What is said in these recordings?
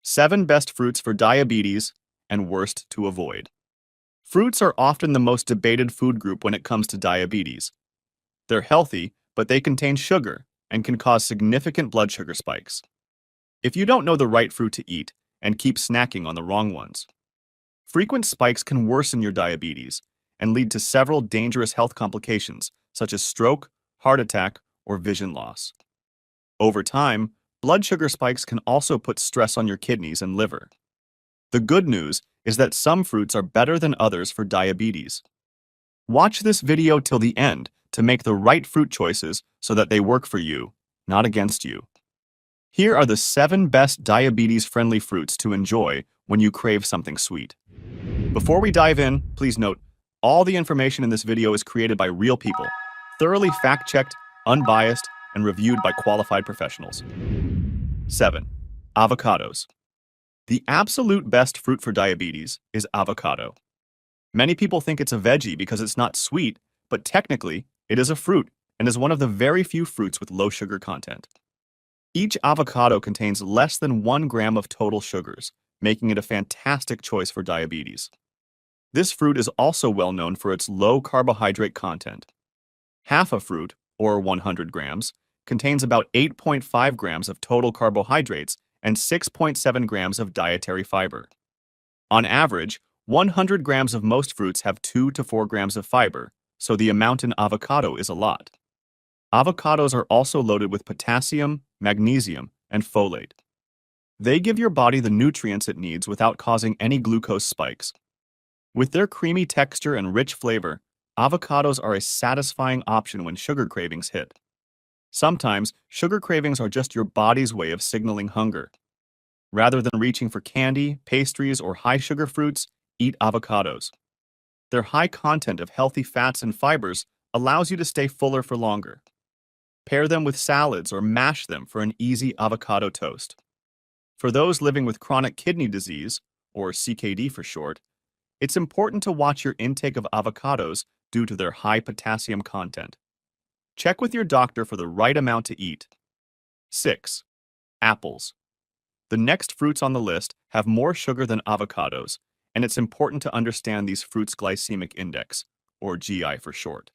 7 best fruits for diabetes and worst to avoid. Fruits are often the most debated food group when it comes to diabetes. They're healthy, but they contain sugar and can cause significant blood sugar spikes. If you don't know the right fruit to eat and keep snacking on the wrong ones, frequent spikes can worsen your diabetes and lead to several dangerous health complications such as stroke, heart attack, or vision loss. Over time, blood sugar spikes can also put stress on your kidneys and liver. The good news is that some fruits are better than others for diabetes. Watch this video till the end to make the right fruit choices so that they work for you, not against you. Here are the 7 best diabetes-friendly fruits to enjoy when you crave something sweet. Before we dive in, please note, all the information in this video is created by real people, thoroughly fact-checked, unbiased, and reviewed by qualified professionals. 7. Avocados. The absolute best fruit for diabetes is avocado. Many people think it's a veggie because it's not sweet, but technically, it is a fruit and is one of the very few fruits with low sugar content. Each avocado contains less than 1 gram of total sugars, making it a fantastic choice for diabetes. This fruit is also well known for its low carbohydrate content. Half a fruit, or 100 grams, contains about 8.5 grams of total carbohydrates and 6.7 grams of dietary fiber. On average, 100 grams of most fruits have 2 to 4 grams of fiber, so the amount in avocado is a lot. Avocados are also loaded with potassium, magnesium, and folate. They give your body the nutrients it needs without causing any glucose spikes. With their creamy texture and rich flavor, avocados are a satisfying option when sugar cravings hit. Sometimes, sugar cravings are just your body's way of signaling hunger. Rather than reaching for candy, pastries, or high-sugar fruits, eat avocados. Their high content of healthy fats and fibers allows you to stay fuller for longer. Pair them with salads or mash them for an easy avocado toast. For those living with chronic kidney disease, or CKD for short, it's important to watch your intake of avocados due to their high potassium content. Check with your doctor for the right amount to eat. 6. Apples. The next fruits on the list have more sugar than avocados, and it's important to understand these fruits' glycemic index, or GI for short.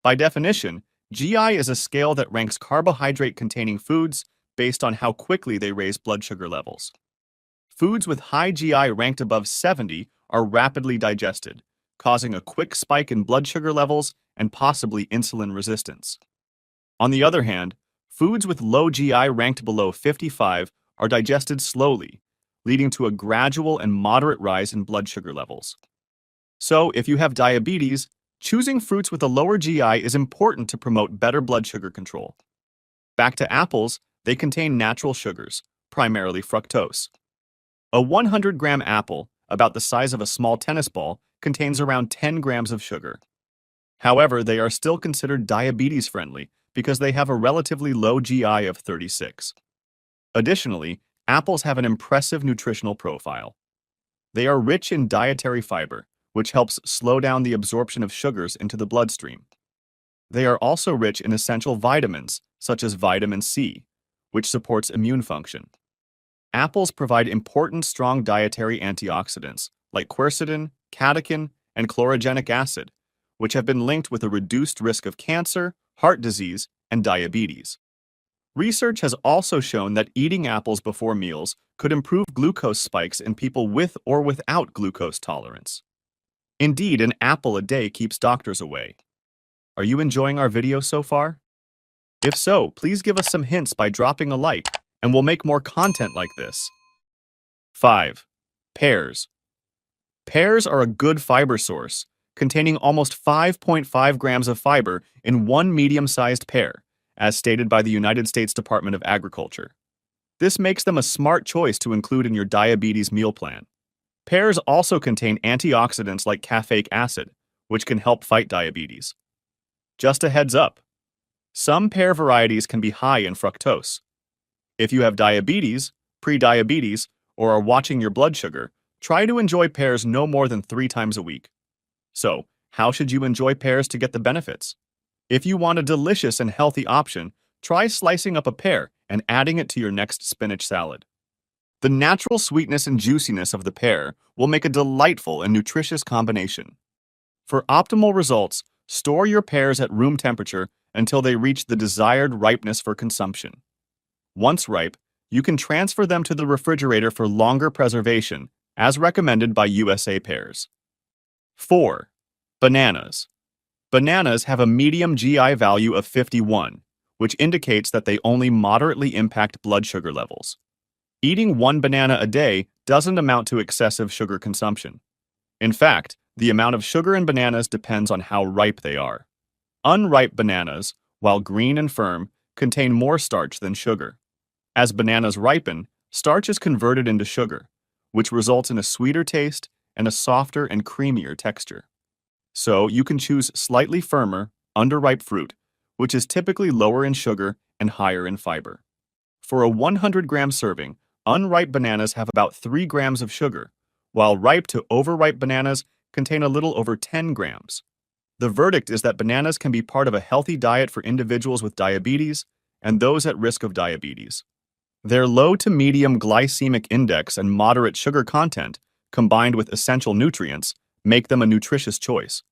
By definition, GI is a scale that ranks carbohydrate-containing foods based on how quickly they raise blood sugar levels. Foods with high GI ranked above 70 are rapidly digested, causing a quick spike in blood sugar levels and possibly insulin resistance. On the other hand, foods with low GI ranked below 55 are digested slowly, leading to a gradual and moderate rise in blood sugar levels. So, if you have diabetes, choosing fruits with a lower GI is important to promote better blood sugar control. Back to apples, they contain natural sugars, primarily fructose. A 100-gram apple, about the size of a small tennis ball, contains around 10 grams of sugar. However, they are still considered diabetes-friendly because they have a relatively low GI of 36. Additionally, apples have an impressive nutritional profile. They are rich in dietary fiber, which helps slow down the absorption of sugars into the bloodstream. They are also rich in essential vitamins, such as vitamin C, which supports immune function. Apples provide important strong dietary antioxidants like quercetin, catechin, and chlorogenic acid, which have been linked with a reduced risk of cancer, heart disease, and diabetes. Research has also shown that eating apples before meals could improve glucose spikes in people with or without glucose tolerance. Indeed, an apple a day keeps doctors away. Are you enjoying our video so far? If so, please give us some hints by dropping a like, and we'll make more content like this. 5. Pears. Pears are a good fiber source, containing almost 5.5 grams of fiber in one medium-sized pear, as stated by the United States Department of Agriculture. This makes them a smart choice to include in your diabetes meal plan. Pears also contain antioxidants like caffeic acid, which can help fight diabetes. Just a heads up, some pear varieties can be high in fructose. If you have diabetes, pre-diabetes, or are watching your blood sugar, try to enjoy pears no more than 3 times a week. So, how should you enjoy pears to get the benefits? If you want a delicious and healthy option, try slicing up a pear and adding it to your next spinach salad. The natural sweetness and juiciness of the pear will make a delightful and nutritious combination. For optimal results, store your pears at room temperature until they reach the desired ripeness for consumption. Once ripe, you can transfer them to the refrigerator for longer preservation, as recommended by USA Pears. 4. Bananas. Bananas have a medium GI value of 51, which indicates that they only moderately impact blood sugar levels. Eating one banana a day doesn't amount to excessive sugar consumption. In fact, the amount of sugar in bananas depends on how ripe they are. Unripe bananas, while green and firm, contain more starch than sugar. As bananas ripen, starch is converted into sugar, which results in a sweeter taste and a softer and creamier texture. So you can choose slightly firmer, underripe fruit, which is typically lower in sugar and higher in fiber. For a 100-gram serving, unripe bananas have about 3 grams of sugar, while ripe to overripe bananas contain a little over 10 grams. The verdict is that bananas can be part of a healthy diet for individuals with diabetes and those at risk of diabetes. Their low to medium glycemic index and moderate sugar content, combined with essential nutrients, make them a nutritious choice.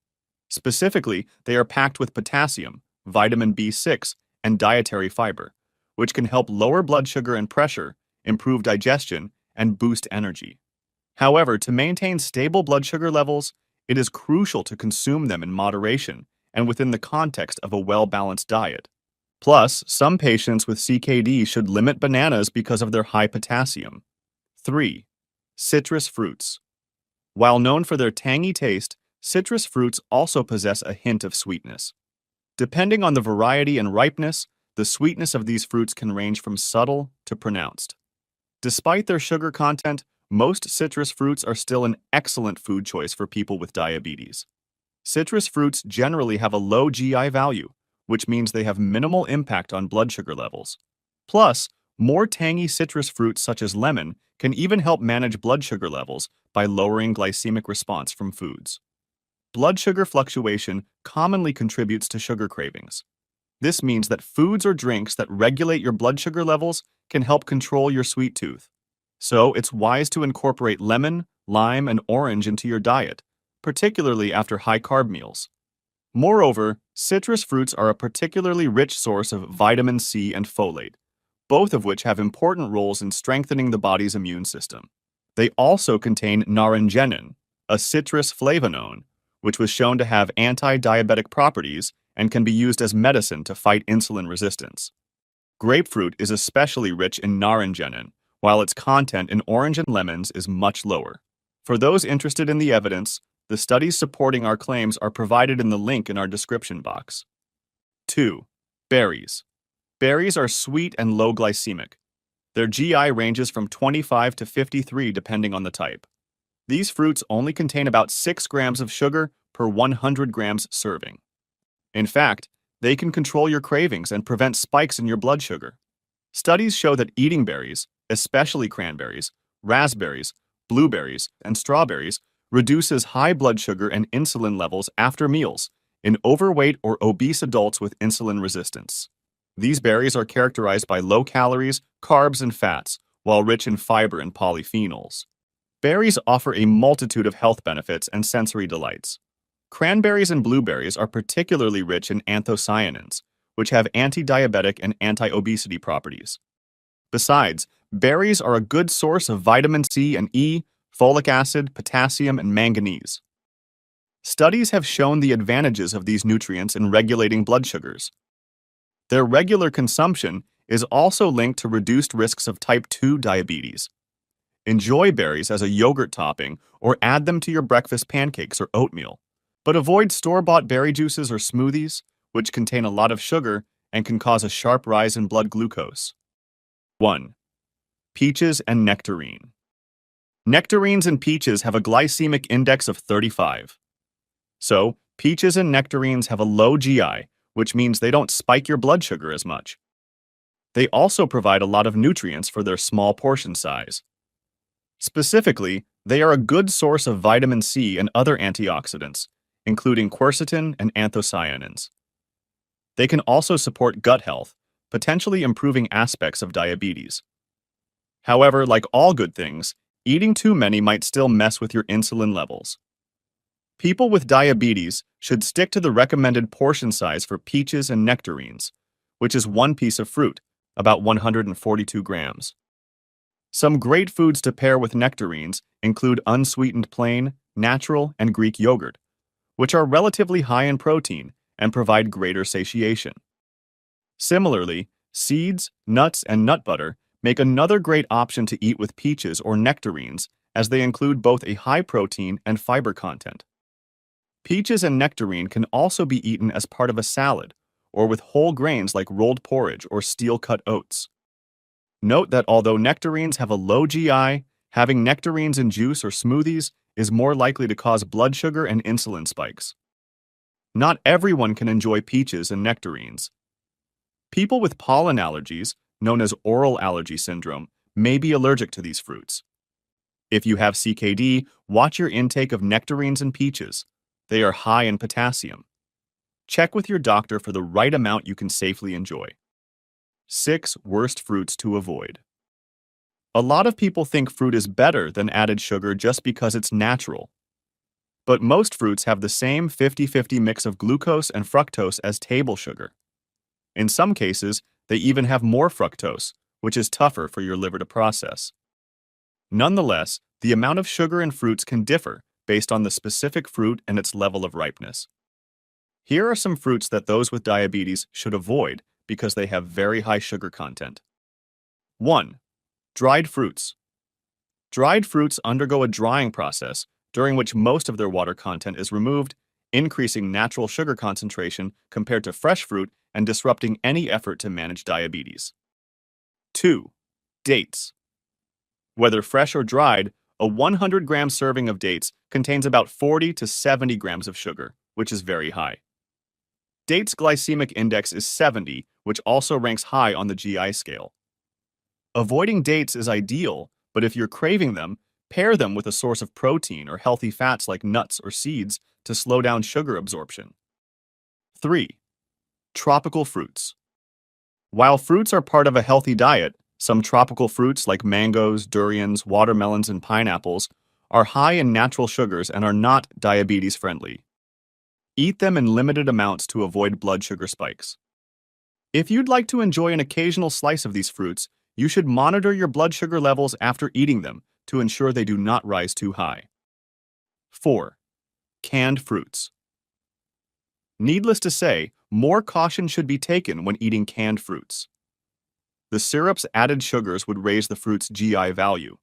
Specifically, they are packed with potassium, vitamin B6, and dietary fiber, which can help lower blood sugar and pressure, improve digestion, and boost energy. However, to maintain stable blood sugar levels, it is crucial to consume them in moderation and within the context of a well-balanced diet. Plus, some patients with CKD should limit bananas because of their high potassium. 3. Citrus fruits. While known for their tangy taste, citrus fruits also possess a hint of sweetness. Depending on the variety and ripeness, the sweetness of these fruits can range from subtle to pronounced. Despite their sugar content, most citrus fruits are still an excellent food choice for people with diabetes. Citrus fruits generally have a low GI value, which means they have minimal impact on blood sugar levels. Plus, more tangy citrus fruits such as lemon can even help manage blood sugar levels by lowering glycemic response from foods. Blood sugar fluctuation commonly contributes to sugar cravings. This means that foods or drinks that regulate your blood sugar levels can help control your sweet tooth. So it's wise to incorporate lemon, lime, and orange into your diet, particularly after high-carb meals. Moreover, citrus fruits are a particularly rich source of vitamin C and folate, both of which have important roles in strengthening the body's immune system. They also contain naringenin, a citrus flavonone, which was shown to have anti-diabetic properties and can be used as medicine to fight insulin resistance. Grapefruit is especially rich in naringenin, while its content in orange and lemons is much lower. For those interested in the evidence, the studies supporting our claims are provided in the link in our description box. 2. Berries. Berries are sweet and low glycemic. Their GI ranges from 25 to 53 depending on the type. These fruits only contain about 6 grams of sugar per 100 grams serving. In fact, they can control your cravings and prevent spikes in your blood sugar. Studies show that eating berries, especially cranberries, raspberries, blueberries, and strawberries, reduces high blood sugar and insulin levels after meals in overweight or obese adults with insulin resistance. These berries are characterized by low calories, carbs, and fats, while rich in fiber and polyphenols. Berries offer a multitude of health benefits and sensory delights. Cranberries and blueberries are particularly rich in anthocyanins, which have anti-diabetic and anti-obesity properties. Besides, berries are a good source of vitamin C and E, folic acid, potassium, and manganese. Studies have shown the advantages of these nutrients in regulating blood sugars. Their regular consumption is also linked to reduced risks of type 2 diabetes. Enjoy berries as a yogurt topping or add them to your breakfast pancakes or oatmeal. But avoid store-bought berry juices or smoothies, which contain a lot of sugar and can cause a sharp rise in blood glucose. 1. Peaches and nectarine. Nectarines and peaches have a glycemic index of 35. So, peaches and nectarines have a low GI, which means they don't spike your blood sugar as much. They also provide a lot of nutrients for their small portion size. Specifically, they are a good source of vitamin C and other antioxidants, including quercetin and anthocyanins. They can also support gut health, potentially improving aspects of diabetes. However, like all good things, eating too many might still mess with your insulin levels. People with diabetes should stick to the recommended portion size for peaches and nectarines, which is one piece of fruit, about 142 grams. Some great foods to pair with nectarines include unsweetened plain, natural, and Greek yogurt, which are relatively high in protein and provide greater satiation. Similarly, seeds, nuts, and nut butter make another great option to eat with peaches or nectarines, as they include both a high protein and fiber content. Peaches and nectarine can also be eaten as part of a salad or with whole grains like rolled porridge or steel-cut oats. Note that although nectarines have a low GI, having nectarines in juice or smoothies is more likely to cause blood sugar and insulin spikes. Not everyone can enjoy peaches and nectarines. People with pollen allergies, known as oral allergy syndrome, may be allergic to these fruits. If you have CKD, watch your intake of nectarines and peaches. They are high in potassium. Check with your doctor for the right amount you can safely enjoy. 6 worst fruits to avoid. A lot of people think fruit is better than added sugar just because it's natural. But most fruits have the same 50-50 mix of glucose and fructose as table sugar. In some cases, they even have more fructose, which is tougher for your liver to process. Nonetheless, the amount of sugar in fruits can differ based on the specific fruit and its level of ripeness. Here are some fruits that those with diabetes should avoid because they have very high sugar content. 1. Dried fruits. Dried fruits undergo a drying process during which most of their water content is removed, increasing natural sugar concentration compared to fresh fruit and disrupting any effort to manage diabetes. 2. Dates. Whether fresh or dried, a 100-gram serving of dates contains about 40 to 70 grams of sugar, which is very high. Dates' glycemic index is 70, which also ranks high on the GI scale. Avoiding dates is ideal, but if you're craving them, pair them with a source of protein or healthy fats like nuts or seeds to slow down sugar absorption. 3. Tropical fruits. While fruits are part of a healthy diet, some tropical fruits like mangoes, durians, watermelons, and pineapples are high in natural sugars and are not diabetes-friendly. Eat them in limited amounts to avoid blood sugar spikes. If you'd like to enjoy an occasional slice of these fruits, you should monitor your blood sugar levels after eating them to ensure they do not rise too high. 4. Canned fruits. Needless to say, more caution should be taken when eating canned fruits. The syrup's added sugars would raise the fruit's GI value.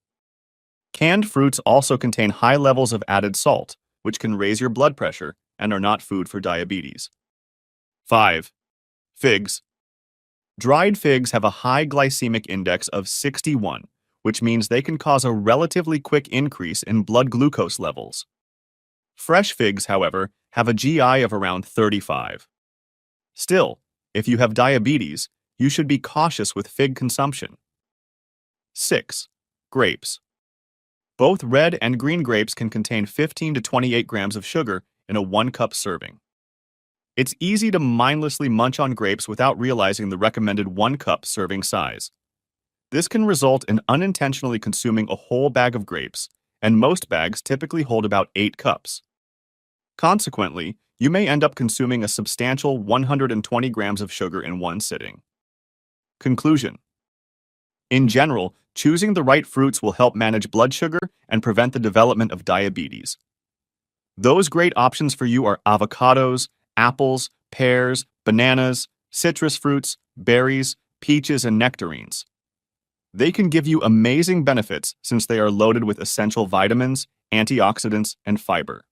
Canned fruits also contain high levels of added salt, which can raise your blood pressure and are not food for diabetes. 5. Figs. Dried figs have a high glycemic index of 61, which means they can cause a relatively quick increase in blood glucose levels. Fresh figs, however, have a GI of around 35. Still, if you have diabetes, you should be cautious with fig consumption. 6. Grapes. Both red and green grapes can contain 15 to 28 grams of sugar in a 1-cup serving. It's easy to mindlessly munch on grapes without realizing the recommended 1-cup serving size. This can result in unintentionally consuming a whole bag of grapes, and most bags typically hold about 8 cups. Consequently, you may end up consuming a substantial 120 grams of sugar in one sitting. Conclusion. In general, choosing the right fruits will help manage blood sugar and prevent the development of diabetes. Those great options for you are avocados, apples, pears, bananas, citrus fruits, berries, peaches, and nectarines. They can give you amazing benefits since they are loaded with essential vitamins, antioxidants, and fiber.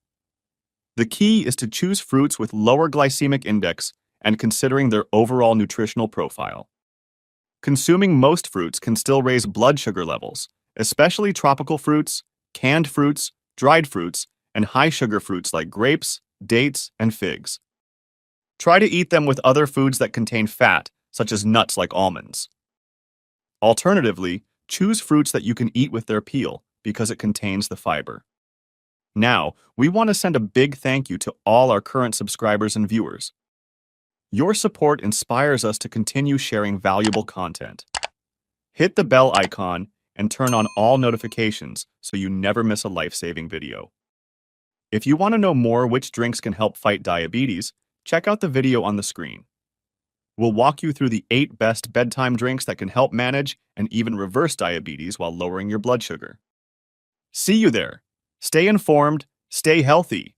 The key is to choose fruits with lower glycemic index and considering their overall nutritional profile. Consuming most fruits can still raise blood sugar levels, especially tropical fruits, canned fruits, dried fruits, and high-sugar fruits like grapes, dates, and figs. Try to eat them with other foods that contain fat, such as nuts like almonds. Alternatively, choose fruits that you can eat with their peel because it contains the fiber. Now, we want to send a big thank you to all our current subscribers and viewers. Your support inspires us to continue sharing valuable content. Hit the bell icon, and turn on all notifications so you never miss a life-saving video. If you want to know more which drinks can help fight diabetes, check out the video on the screen. We'll walk you through the 8 best bedtime drinks that can help manage and even reverse diabetes while lowering your blood sugar. See you there. Stay informed, stay healthy,